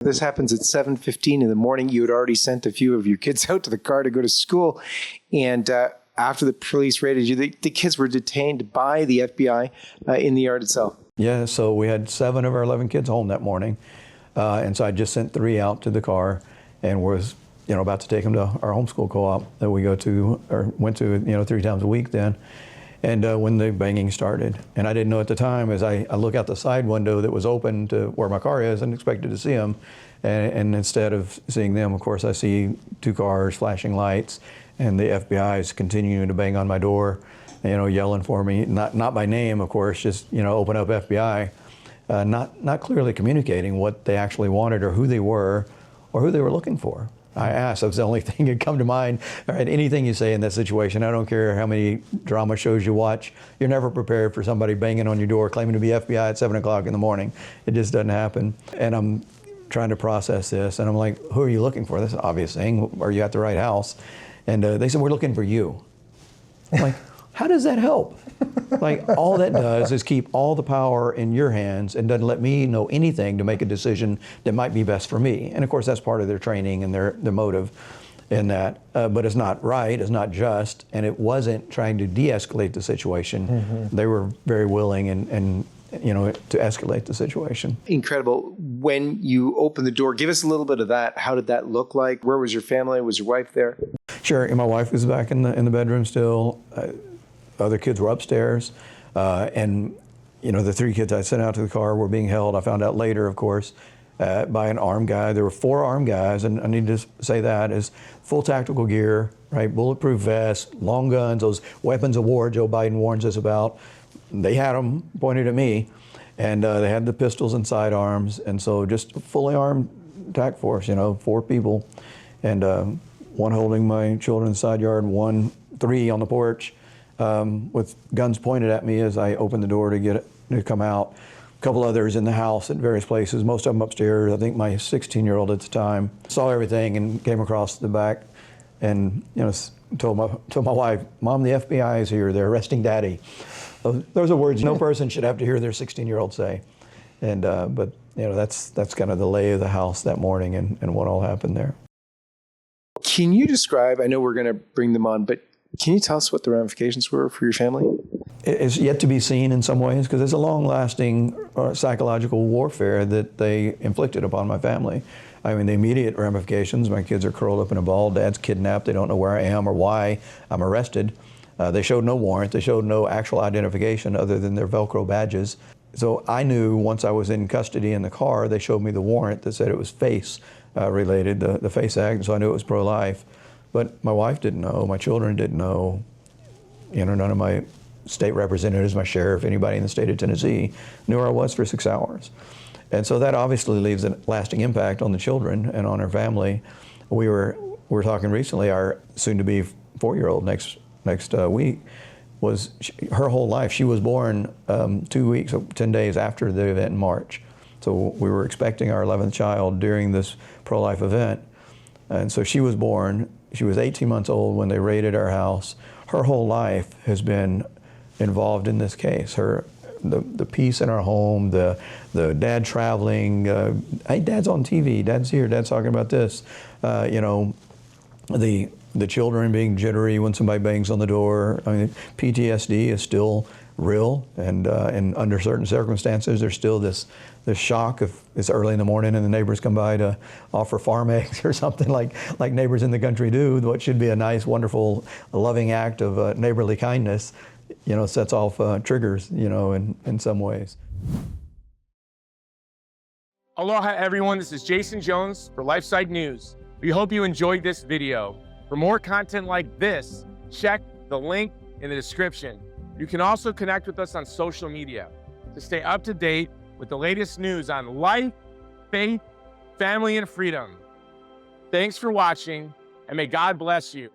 This happens at 7:15 in the morning. You had already sent a few of your kids out to the car to go to school. And after the police raided you, the kids were detained by the FBI in the yard itself. Yeah, so we had 7 of our 11 kids home that morning. And so I just sent 3 out to the car and was about to take them to our homeschool co-op that we go to, or went to 3 times a week then. And when the banging started, and I didn't know at the time, as I look out the side window that was open to where my car is and expected to see them, and instead of seeing them, of course, I see 2 cars, flashing lights, and the FBI is continuing to bang on my door, yelling for me, not by name, of course, just open up FBI, not clearly communicating what they actually wanted or who they were looking for. I asked. That was the only thing that come to mind. All right, anything you say in that situation, I don't care how many drama shows you watch, you're never prepared for somebody banging on your door claiming to be FBI at 7 o'clock in the morning. It just doesn't happen. And I'm trying to process this, and I'm like, who are you looking for? That's an obvious thing. Are you at the right house? And they said, we're looking for you. I'm like, how does that help? Like, all that does is keep all the power in your hands and doesn't let me know anything to make a decision that might be best for me. And of course, that's part of their training and their motive in that. But it's not right, it's not just, and it wasn't trying to de-escalate the situation. Mm-hmm. They were very willing and to escalate the situation. Incredible. When you opened the door, give us a little bit of that. How did that look like? Where was your family? Was your wife there? Sure. And my wife was back in the bedroom still. Other kids were upstairs, and the 3 kids I sent out to the car were being held. I found out later, of course, by an armed guy. There were 4 armed guys, and I need to say that is full tactical gear, right? Bulletproof vests, long guns, those weapons of war Joe Biden warns us about. They had them pointed at me, and they had the pistols and sidearms, and so just a fully armed attack force. 4 people, and 1 holding my children in the side yard, 3 on the porch. With guns pointed at me as I opened the door to come out. A couple others in the house at various places, most of them upstairs. I think my 16-year-old at the time saw everything and came across the back and told my wife, Mom, the FBI is here, they're arresting Daddy. Those are words no person should have to hear their 16-year-old say. And but that's kind of the lay of the house that morning and what all happened there. Can you describe, I know we're going to bring them on, but can you tell us what the ramifications were for your family? It's yet to be seen in some ways, because it's a long-lasting psychological warfare that they inflicted upon my family. I mean, the immediate ramifications, my kids are curled up in a ball, Dad's kidnapped, they don't know where I am or why I'm arrested. They showed no warrant, they showed no actual identification other than their Velcro badges. So I knew once I was in custody in the car, they showed me the warrant that said it was FACE related, the FACE Act, so I knew it was pro-life. But my wife didn't know, my children didn't know, none of my state representatives, my sheriff, anybody in the state of Tennessee knew where I was for 6 hours. And so that obviously leaves a lasting impact on the children and on our family. We were talking recently, our soon-to-be 4-year-old next week, was her whole life. She was born 2 weeks, 10 days after the event in March. So we were expecting our 11th child during this pro-life event. And so she was born. She was 18 months old when they raided our house. Her whole life has been involved in this case. The peace in our home, the dad traveling, hey, Dad's on TV, Dad's here, Dad's talking about this. The children being jittery when somebody bangs on the door. I mean, PTSD is still real, and under certain circumstances, there's still this shock if it's early in the morning and the neighbors come by to offer farm eggs or something like neighbors in the country do. What should be a nice, wonderful, loving act of neighborly kindness, sets off triggers, in some ways. Aloha everyone, this is Jason Jones for LifeSite News. We hope you enjoyed this video. For more content like this, check the link in the description. You can also connect with us on social media to stay up to date with the latest news on life, faith, family, and freedom. Thanks for watching, and may God bless you.